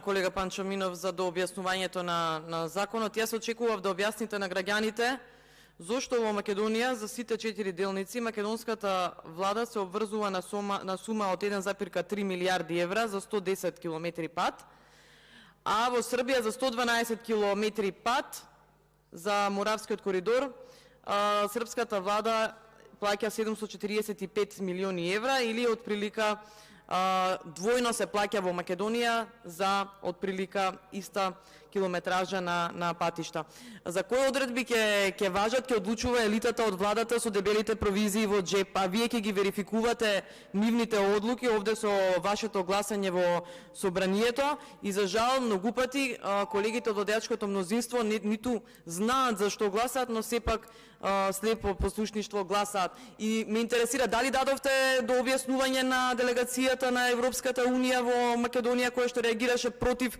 колега Панчо Минов за дообјаснувањето на законот. Јас очекував да објасните на граѓаните зошто во Македонија за сите 4 делници македонската влада се обврзува на сума од 1,3 милиарди евра за 110 километри пат, а во Србија за 112 километри пат за Моравскиот коридор српската влада плаќа 745 милиони евра или отприлика двојно се плаќа во Македонија за отприлика иста километража на патишта. За кои одредби ќе важат, ќе одлучува елитата од владата со дебелите провизии во джеп, а вие ќе ги верификувате нивните одлуки овде со вашето гласање во собранието и за жал многу пати колегите од владеачкото мнозинство ниту знаат за што гласаат, но сепак слепо послушништво гласаат. И ме интересира дали дадовте до објаснување на делегацијата на Европската унија во Македонија која што реагираше против